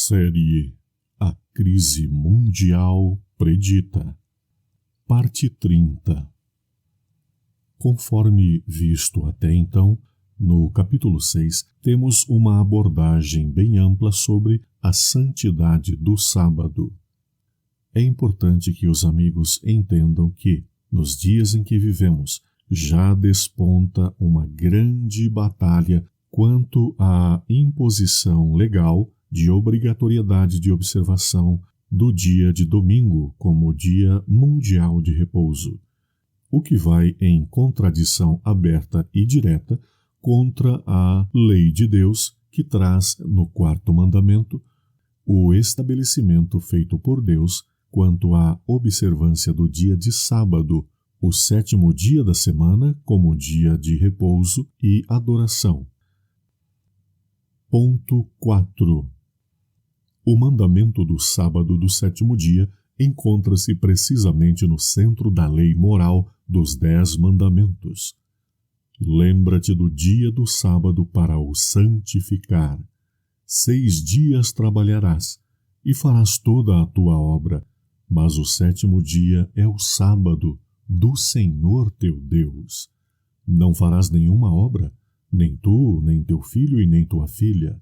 Série A Crise Mundial Predita, Parte 30. Conforme visto até então, no capítulo 6, temos uma abordagem bem ampla sobre a santidade do sábado. É importante que os amigos entendam que, nos dias em que vivemos, já desponta uma grande batalha quanto à imposição legal de obrigatoriedade de observação do dia de domingo como Dia Mundial de Repouso, o que vai em contradição aberta e direta contra a lei de Deus, que traz no quarto mandamento o estabelecimento feito por Deus quanto à observância do dia de sábado, o sétimo dia da semana, como dia de repouso e adoração. Ponto 4. O mandamento do sábado do sétimo dia encontra-se precisamente no centro da lei moral dos 10 mandamentos. Lembra-te do dia do sábado para o santificar. 6 dias trabalharás e farás toda a tua obra, mas o sétimo dia é o sábado do Senhor teu Deus. Não farás nenhuma obra, nem tu, nem teu filho e nem tua filha,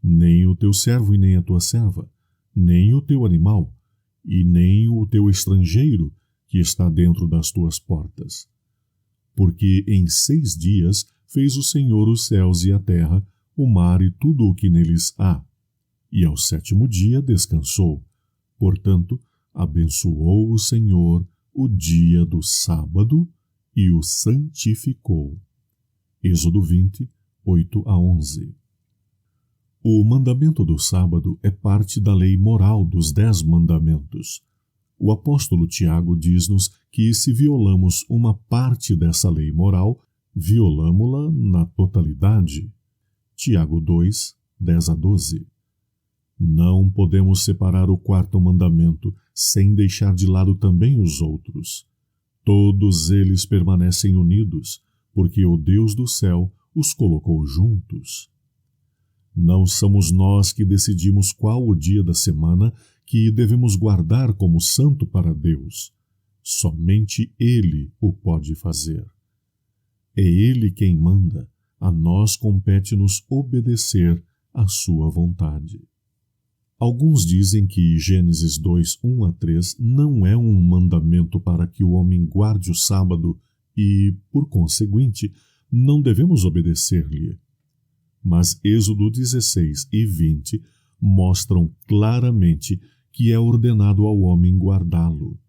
nem o teu servo e nem a tua serva, nem o teu animal, e nem o teu estrangeiro que está dentro das tuas portas. Porque em 6 dias fez o Senhor os céus e a terra, o mar e tudo o que neles há. E ao sétimo dia descansou. Portanto, abençoou o Senhor o dia do sábado e o santificou. Êxodo 20, 8-11. O mandamento do sábado é parte da lei moral dos 10 mandamentos. O apóstolo Tiago diz-nos que se violamos uma parte dessa lei moral, violamo-la na totalidade. Tiago 2, 10-12. Não podemos separar o quarto mandamento sem deixar de lado também os outros. Todos eles permanecem unidos, porque o Deus do céu os colocou juntos. Não somos nós que decidimos qual o dia da semana que devemos guardar como santo para Deus. Somente Ele o pode fazer. É Ele quem manda, a nós compete-nos obedecer à sua vontade. Alguns dizem que Gênesis 2, 1-3 não é um mandamento para que o homem guarde o sábado e, por conseguinte, não devemos obedecer-lhe. Mas Êxodo 16 e 20 mostram claramente que é ordenado ao homem guardá-lo.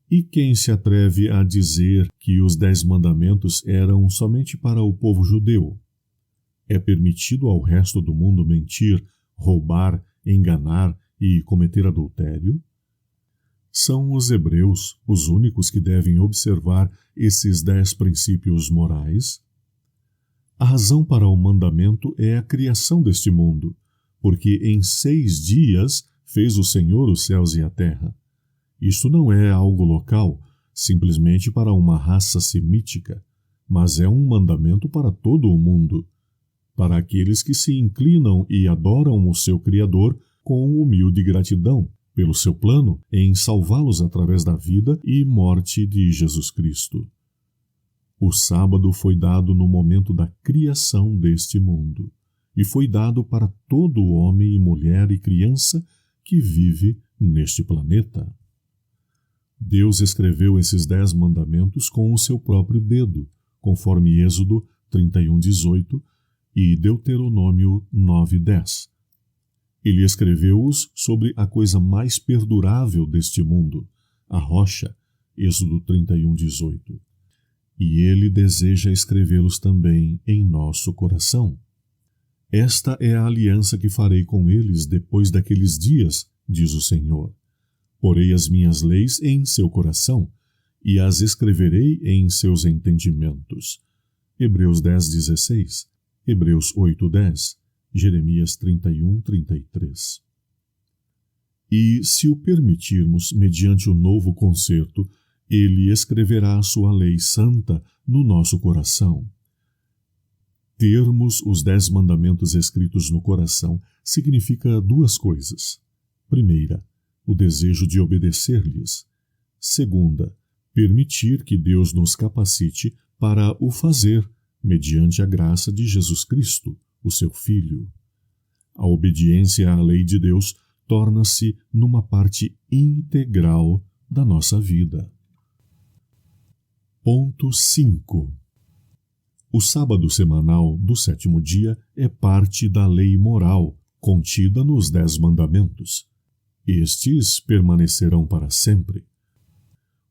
E quem se atreve a dizer que os 10 mandamentos eram somente para o povo judeu? É permitido ao resto do mundo mentir, roubar, enganar e cometer adultério? São os hebreus os únicos que devem observar esses 10 princípios morais? A razão para o mandamento é a criação deste mundo, porque em 6 dias fez o Senhor os céus e a terra. Isto não é algo local, simplesmente para uma raça semítica, mas é um mandamento para todo o mundo, para aqueles que se inclinam e adoram o seu Criador com humilde gratidão pelo seu plano em salvá-los através da vida e morte de Jesus Cristo. O sábado foi dado no momento da criação deste mundo, e foi dado para todo homem e mulher e criança que vive neste planeta. Deus escreveu esses 10 mandamentos com o seu próprio dedo, conforme Êxodo 31:18 e Deuteronômio 9:10. Ele escreveu-os sobre a coisa mais perdurável deste mundo, a rocha, Êxodo 31:18. E Ele deseja escrevê-los também em nosso coração. Esta é a aliança que farei com eles depois daqueles dias, diz o Senhor. Porei as minhas leis em seu coração e as escreverei em seus entendimentos. Hebreus 10:16, Hebreus 8:10, Jeremias 31:33. E, se o permitirmos, mediante o novo concerto, Ele escreverá a sua lei santa no nosso coração. Termos os 10 mandamentos escritos no coração significa duas coisas. Primeira, o desejo de obedecer-lhes. Segunda, permitir que Deus nos capacite para o fazer, mediante a graça de Jesus Cristo, o seu Filho. A obediência à lei de Deus torna-se numa parte integral da nossa vida. Ponto 5. O sábado semanal do 7º dia é parte da lei moral, contida nos 10 mandamentos. Estes permanecerão para sempre.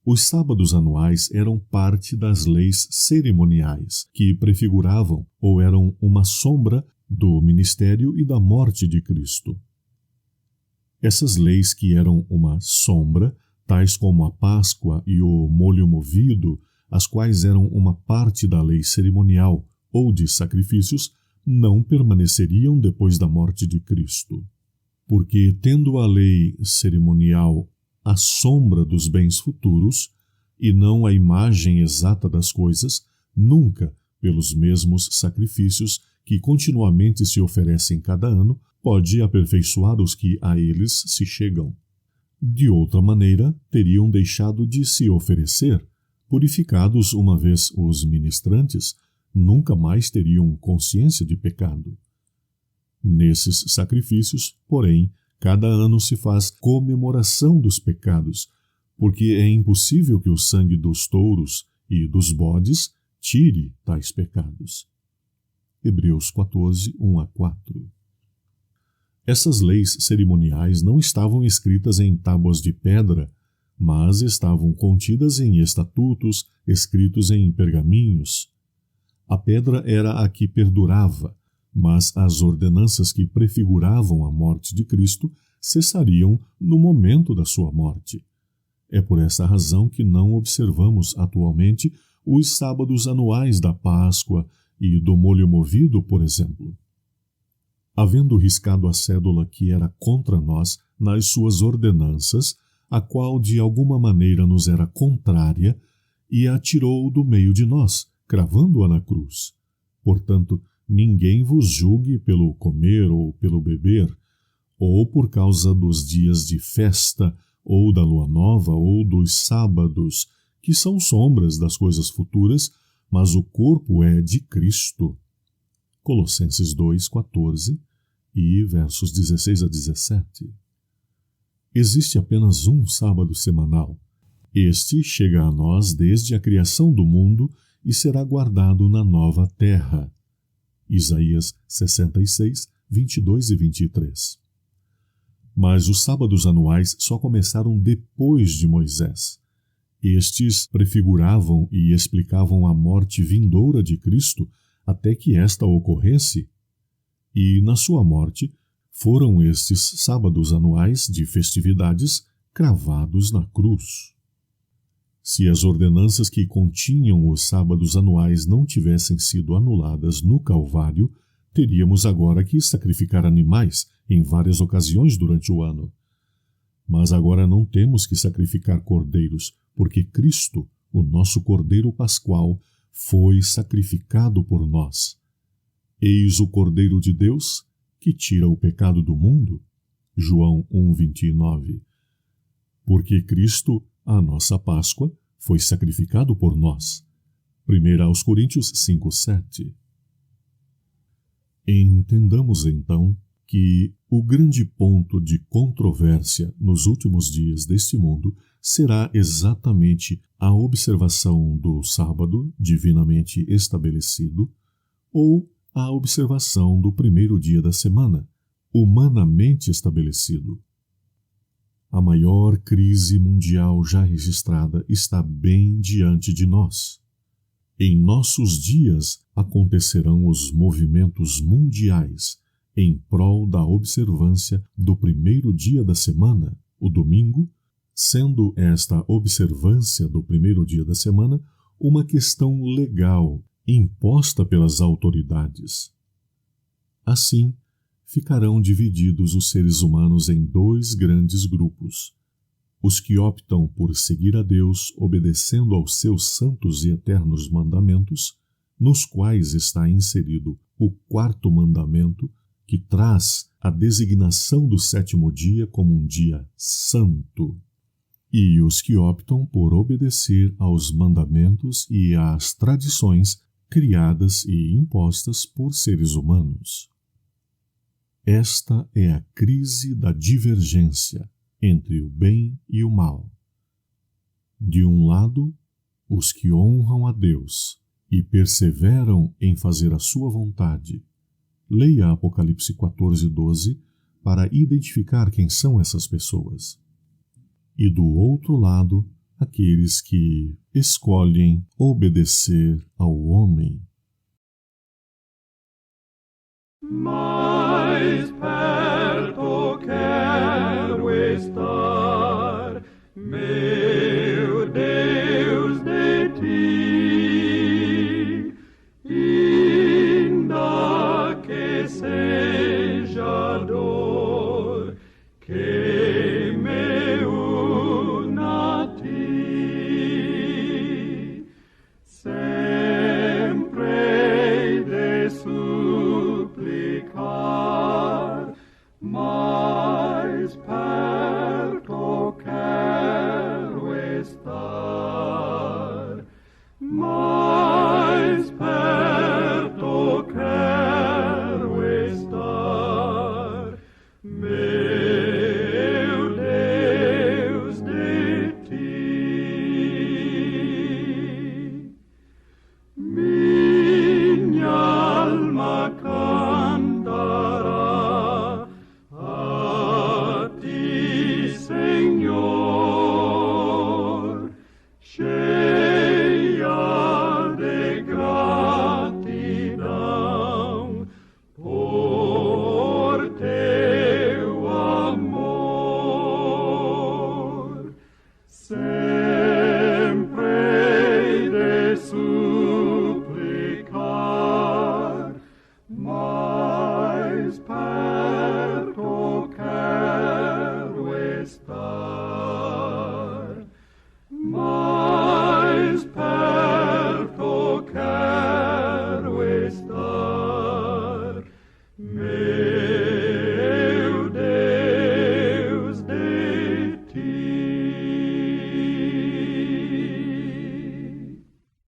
Os sábados anuais eram parte das leis cerimoniais, que prefiguravam ou eram uma sombra do ministério e da morte de Cristo. Essas leis que eram uma sombra, tais como a Páscoa e o molho movido, as quais eram uma parte da lei cerimonial ou de sacrifícios, não permaneceriam depois da morte de Cristo. Porque, tendo a lei cerimonial a sombra dos bens futuros, e não a imagem exata das coisas, nunca, pelos mesmos sacrifícios que continuamente se oferecem cada ano, pode aperfeiçoar os que a eles se chegam. De outra maneira, teriam deixado de se oferecer. Purificados uma vez os ministrantes, nunca mais teriam consciência de pecado. Nesses sacrifícios, porém, cada ano se faz comemoração dos pecados, porque é impossível que o sangue dos touros e dos bodes tire tais pecados. Hebreus 14, 1-4. Essas leis cerimoniais não estavam escritas em tábuas de pedra, mas estavam contidas em estatutos escritos em pergaminhos. A pedra era a que perdurava, mas as ordenanças que prefiguravam a morte de Cristo cessariam no momento da sua morte. É por essa razão que não observamos atualmente os sábados anuais da Páscoa e do molho movido, por exemplo. Havendo riscado a cédula que era contra nós nas suas ordenanças, a qual de alguma maneira nos era contrária, e a tirou do meio de nós, cravando-a na cruz. Portanto, ninguém vos julgue pelo comer ou pelo beber, ou por causa dos dias de festa, ou da lua nova, ou dos sábados, que são sombras das coisas futuras, mas o corpo é de Cristo. Colossenses 2:14 e versos 16-17. Existe apenas um sábado semanal. Este chega a nós desde a criação do mundo e será guardado na nova terra. Isaías 66, 22 e 23. Mas os sábados anuais só começaram depois de Moisés. Estes prefiguravam e explicavam a morte vindoura de Cristo até que esta ocorresse. E, na sua morte, foram estes sábados anuais de festividades cravados na cruz. Se as ordenanças que continham os sábados anuais não tivessem sido anuladas no Calvário, teríamos agora que sacrificar animais em várias ocasiões durante o ano. Mas agora não temos que sacrificar cordeiros, porque Cristo, o nosso Cordeiro Pascual, foi sacrificado por nós. Eis o Cordeiro de Deus, que tira o pecado do mundo. João 1:29. Porque Cristo, a nossa Páscoa, foi sacrificado por nós. 1 Coríntios 5:7. Entendamos então que o grande ponto de controvérsia nos últimos dias deste mundo será exatamente a observação do sábado divinamente estabelecido ou a observação do primeiro dia da semana, humanamente estabelecido. A maior crise mundial já registrada está bem diante de nós. Em nossos dias acontecerão os movimentos mundiais em prol da observância do primeiro dia da semana, o domingo, sendo esta observância do primeiro dia da semana uma questão legal imposta pelas autoridades. Assim, ficarão divididos os seres humanos em dois grandes grupos: os que optam por seguir a Deus obedecendo aos seus santos e eternos mandamentos, nos quais está inserido o quarto mandamento, que traz a designação do sétimo dia como um dia santo, e os que optam por obedecer aos mandamentos e às tradições criadas e impostas por seres humanos. Esta é a crise da divergência entre o bem e o mal. De um lado, os que honram a Deus e perseveram em fazer a sua vontade. Leia Apocalipse 14:12 para identificar quem são essas pessoas. E do outro lado, aqueles que escolhem obedecer ao homem. Mais perto quero estar,